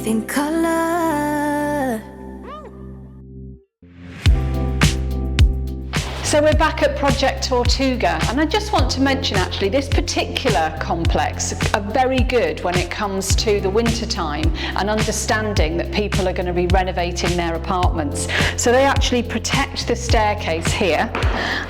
living colour. So we're back at Project Tortuga, and I just want to mention actually this particular complex are very good when it comes to the winter time and understanding that people are going to be renovating their apartments. So they actually protect the staircase here.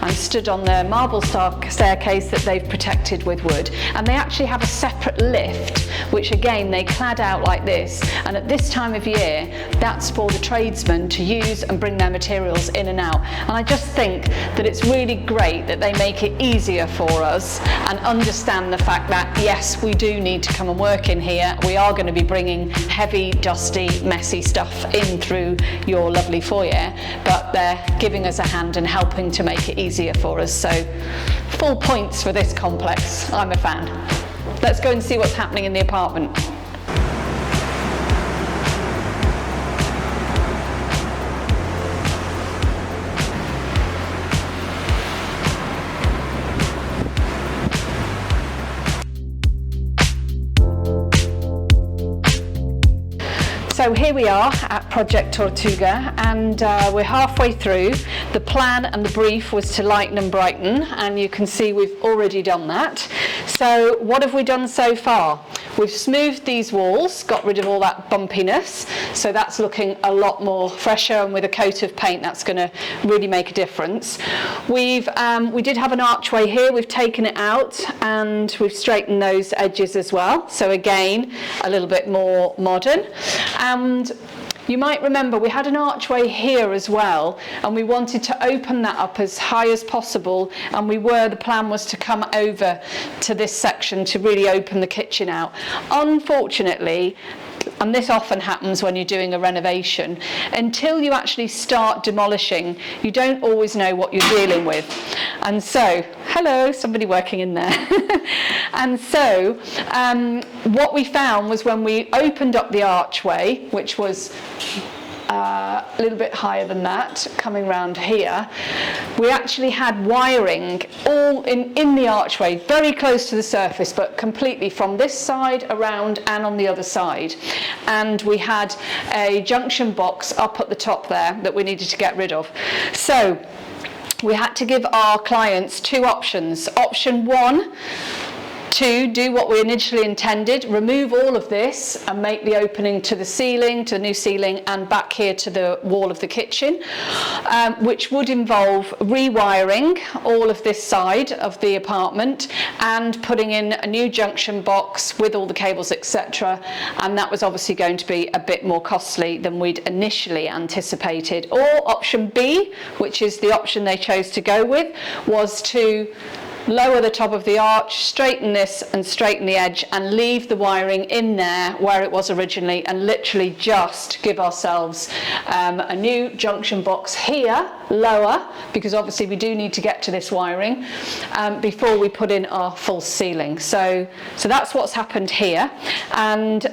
I'm stood on the marble staircase that they've protected with wood, and they actually have a separate lift which again they clad out like this, and at this time of year that's for the tradesmen to use and bring their materials in and out. And I just think that it's really great that they make it easier for us and understand the fact that yes, we do need to come and work in here. We are going to be bringing heavy, dusty, messy stuff in through your lovely foyer, but they're giving us a hand and helping to make it easier for us. So full points for this complex. I'm a fan. Let's go and see what's happening in the apartment. So here we are at Project Tortuga, and we're halfway through. The plan and the brief was to lighten and brighten, and you can see we've already done that. So what have we done so far? We've smoothed these walls, got rid of all that bumpiness, so that's looking a lot more fresher, and with a coat of paint that's going to really make a difference. We did have an archway here, we've taken it out and we've straightened those edges as well, so again a little bit more modern. And you might remember we had an archway here as well, and we wanted to open that up as high as possible, and the plan was to come over to this section to really open the kitchen out. Unfortunately, and this often happens when you're doing a renovation, until you actually start demolishing, you don't always know what you're dealing with. And so, hello, somebody working in there. And so, what we found was when we opened up the archway, which was a little bit higher than that, coming round here, we actually had wiring all in the archway, very close to the surface, but completely from this side around and on the other side. And we had a junction box up at the top there that we needed to get rid of. So we had to give our clients two options. Option one, to do what we initially intended, remove all of this and make the opening to the ceiling, to the new ceiling, and back here to the wall of the kitchen, which would involve rewiring all of this side of the apartment and putting in a new junction box with all the cables, etc. And that was obviously going to be a bit more costly than we'd initially anticipated. Or option B, which is the option they chose to go with, was to lower the top of the arch, straighten this and straighten the edge, and leave the wiring in there where it was originally, and literally just give ourselves a new junction box here, lower, because obviously we do need to get to this wiring before we put in our false ceiling. So that's what's happened here. And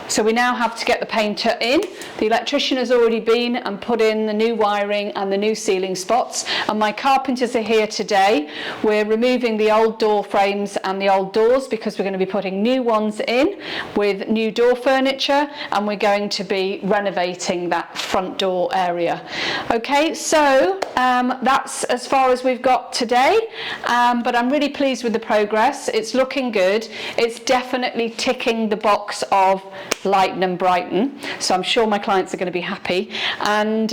so we now have to get the painter in. The electrician has already been and put in the new wiring and the new ceiling spots, and my carpenters are here today. We're removing the old door frames and the old doors because we're going to be putting new ones in with new door furniture, and we're going to be renovating that front door area. Okay, so that's as far as we've got today, but I'm really pleased with the progress. It's looking good. It's definitely ticking the box of lighten and brighten, so I'm sure my clients are going to be happy. And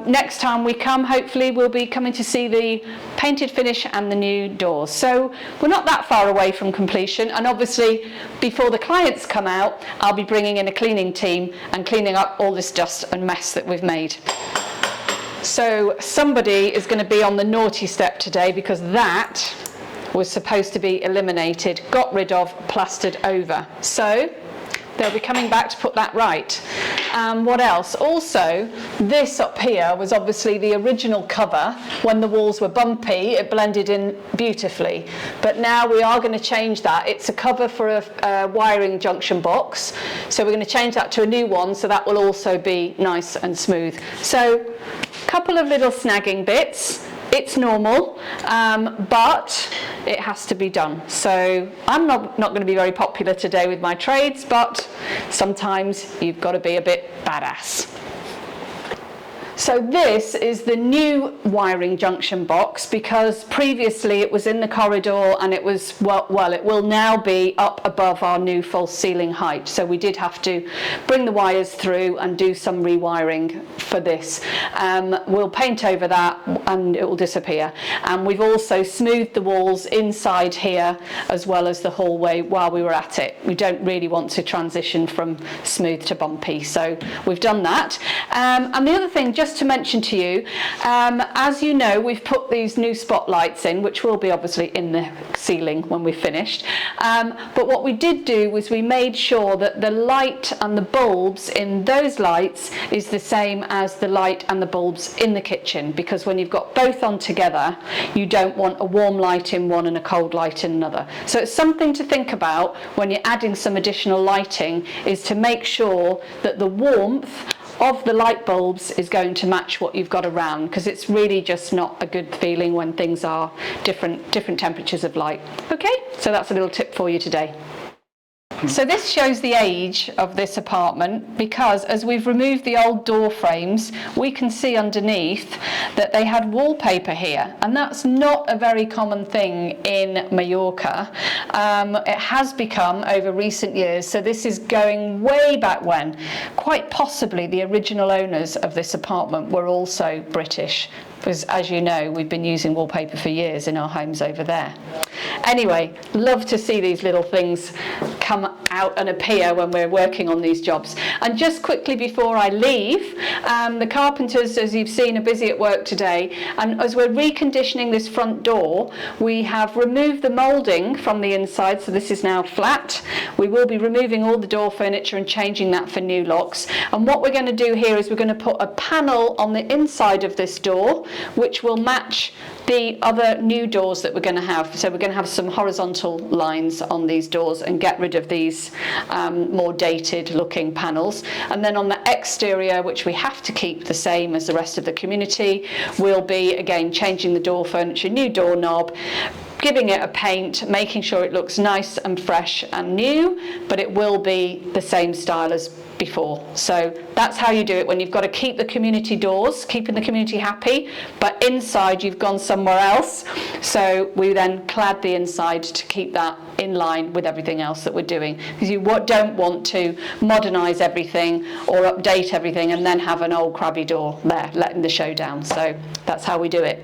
next time we come, hopefully we'll be coming to see the painted finish and the new doors. So we're not that far away from completion, and obviously before the clients come out, I'll be bringing in a cleaning team and cleaning up all this dust and mess that we've made. So somebody is going to be on the naughty step today, because that was supposed to be eliminated, got rid of, plastered over. So they'll be coming back to put that right. What else? Also, this up here was obviously the original cover. When the walls were bumpy, it blended in beautifully. But now we are going to change that. It's a cover for a wiring junction box. So we're going to change that to a new one, so that will also be nice and smooth. So a couple of little snagging bits. It's normal, but it has to be done. So I'm not going to be very popular today with my trades, but sometimes you've got to be a bit badass. So this is the new wiring junction box, because previously it was in the corridor and it was, well, it will now be up above our new false ceiling height. So we did have to bring the wires through and do some rewiring for this. We'll paint over that and it will disappear. And we've also smoothed the walls inside here as well as the hallway while we were at it. We don't really want to transition from smooth to bumpy, so we've done that. And the other thing, just to mention to you, as you know, we've put these new spotlights in, which will be obviously in the ceiling when we're finished. But what we did do was we made sure that the light and the bulbs in those lights is the same as the light and the bulbs in the kitchen, because when you've got both on together, you don't want a warm light in one and a cold light in another. So it's something to think about when you're adding some additional lighting, is to make sure that the warmth of the light bulbs is going to match what you've got around, because it's really just not a good feeling when things are different temperatures of light. Okay, so that's a little tip for you today. So this shows the age of this apartment, because as we've removed the old door frames, we can see underneath that they had wallpaper here, and that's not a very common thing in Mallorca. It has become over recent years, so this is going way back when. Quite possibly the original owners of this apartment were also British, because as you know, we've been using wallpaper for years in our homes over there. Anyway, love to see these little things come out and appear when we're working on these jobs. And just quickly before I leave, the carpenters, as you've seen, are busy at work today, and as we're reconditioning this front door, we have removed the moulding from the inside, so this is now flat. We will be removing all the door furniture and changing that for new locks. And what we're going to do here is we're going to put a panel on the inside of this door, which will match the other new doors that we're going to have. So we're going to have some horizontal lines on these doors and get rid of these more dated looking panels. And then on the exterior, which we have to keep the same as the rest of the community, we'll be again changing the door furniture, new doorknob, giving it a paint, making sure it looks nice and fresh and new, but it will be the same style as before. So that's how you do it when you've got to keep the community doors, keeping the community happy, but inside you've gone somewhere else. So we then clad the inside to keep that in line with everything else that we're doing, because you don't want to modernise everything or update everything and then have an old crabby door there letting the show down. So that's how we do it.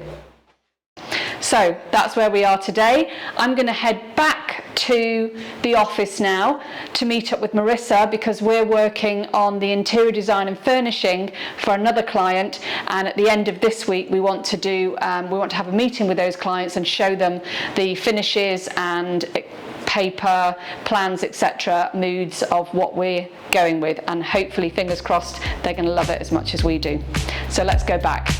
So that's where we are today. I'm going to head back to the office now to meet up with Marissa, because we're working on the interior design and furnishing for another client, and at the end of this week we want to have a meeting with those clients and show them the finishes and paper, plans, etc., moods of what we're going with, and hopefully, fingers crossed, they're going to love it as much as we do. So let's go back.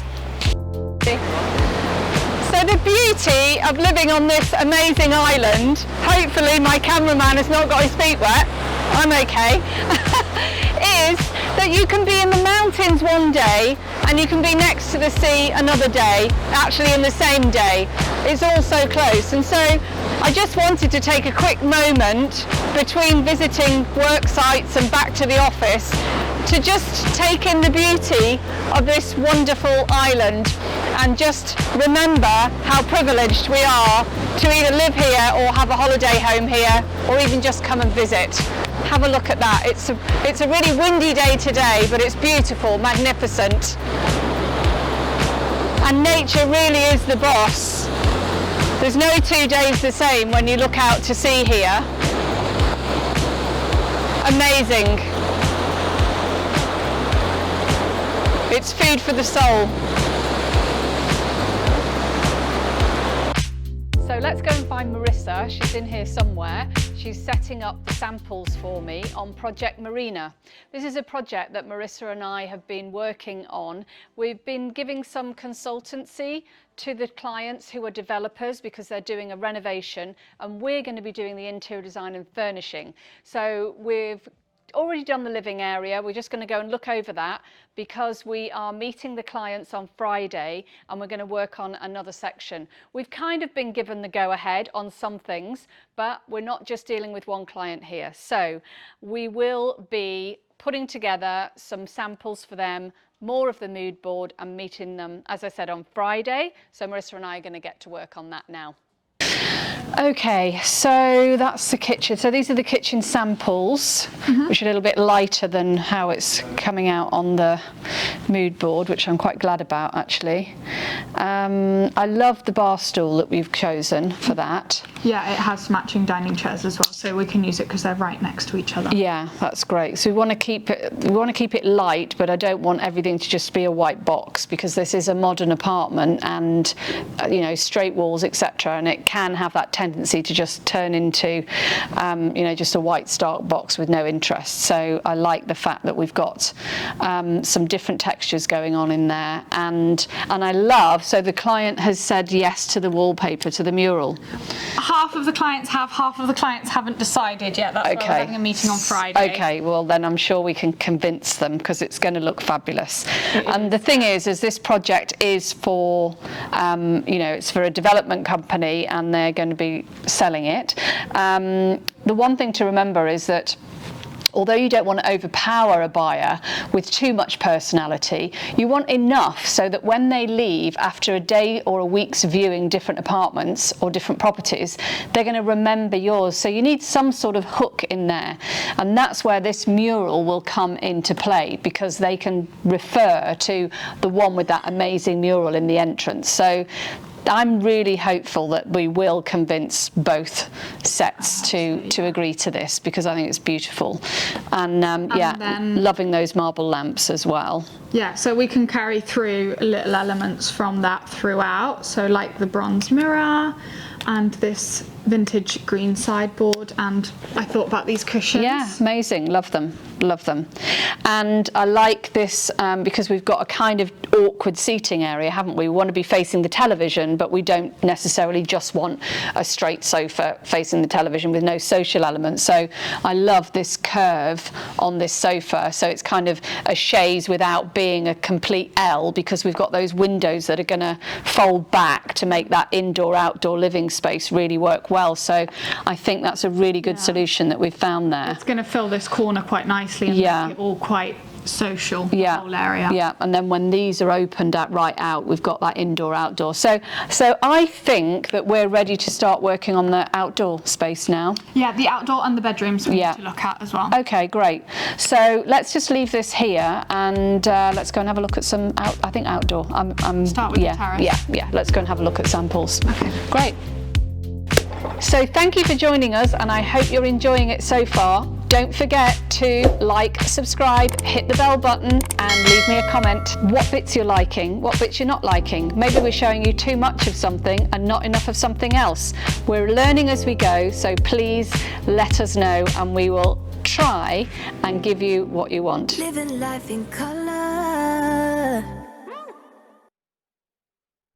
So the beauty of living on this amazing island, hopefully my cameraman has not got his feet wet, I'm okay, is that you can be in the mountains one day and you can be next to the sea another day, actually in the same day. It's all so close. And so I just wanted to take a quick moment between visiting work sites and back to the office to just take in the beauty of this wonderful island and just remember how privileged we are to either live here or have a holiday home here, or even just come and visit. Have a look at that. It's a really windy day today, but it's beautiful, magnificent. And nature really is the boss. There's no 2 days the same when you look out to sea here. Amazing. It's food for the soul. So let's go and find Marissa. She's in here somewhere. She's setting up the samples for me on Project Marina. This is a project that Marissa and I have been working on. We've been giving some consultancy to the clients who are developers because they're doing a renovation, and we're going to be doing the interior design and furnishing. So we've already done the living area. We're just going to go and look over that because we are meeting the clients on Friday and we're going to work on another section. We've kind of been given the go ahead on some things, but we're not just dealing with one client here. So we will be putting together some samples for them, more of the mood board, and meeting them, as I said, on Friday. So Marissa and I are going to get to work on that now. Okay, so that's the kitchen. So these are the kitchen samples, which are a little bit lighter than how it's coming out on the mood board, which I'm quite glad about, actually. I love the bar stool that we've chosen for that. Yeah, it has matching dining chairs as well, so we can use it because they're right next to each other. Yeah, that's great. So we want to keep it light, but I don't want everything to just be a white box because this is a modern apartment and you know, straight walls, etc. And it can have that tendency to just turn into you know, just a white stark box with no interest. So I like the fact that we've got some different textures going on in there, and I love, so the client has said yes to the wallpaper, to the mural. Half of the clients have, half of the clients haven't decided yet. That's why we're having a meeting on Friday. Okay, well then I'm sure we can convince them because it's going to look fabulous. And the thing is this project is for, you know, it's for a development company and they're going to be selling it. The one thing to remember is that although you don't want to overpower a buyer with too much personality, you want enough so that when they leave after a day or a week's viewing different apartments or different properties, they're going to remember yours. So you need some sort of hook in there. And that's where this mural will come into play, because they can refer to the one with that amazing mural in the entrance. So I'm really hopeful that we will convince both sets to agree to this, because I think it's beautiful. And yeah, then, loving those marble lamps as well. Yeah, so we can carry through little elements from that throughout. So like the bronze mirror and this vintage green sideboard, and I thought about these cushions. Yeah, amazing, love them, love them. And I like this because we've got a kind of awkward seating area, haven't we? We want to be facing the television, but we don't necessarily just want a straight sofa facing the television with no social elements. So I love this curve on this sofa, so it's kind of a chaise without being a complete L, because we've got those windows that are going to fold back to make that indoor-outdoor living space really work well. So I think that's a really good solution that we've found there. It's going to fill this corner quite nicely and make it all quite social, the whole area. Yeah, and then when these are opened out right out, we've got that indoor-outdoor. So I think that we're ready to start working on the outdoor space now. Yeah, the outdoor and the bedrooms we need to look at as well. Okay, great. So let's just leave this here and let's go and have a look at some outdoor. Start with the terrace. Yeah, let's go and have a look at samples. Okay. Great. So thank you for joining us, and I hope you're enjoying it so far. Don't forget to like, subscribe, hit the bell button and leave me a comment. What bits you're liking, what bits you're not liking. Maybe we're showing you too much of something and not enough of something else. We're learning as we go, so please let us know and we will try and give you what you want. Living life in color.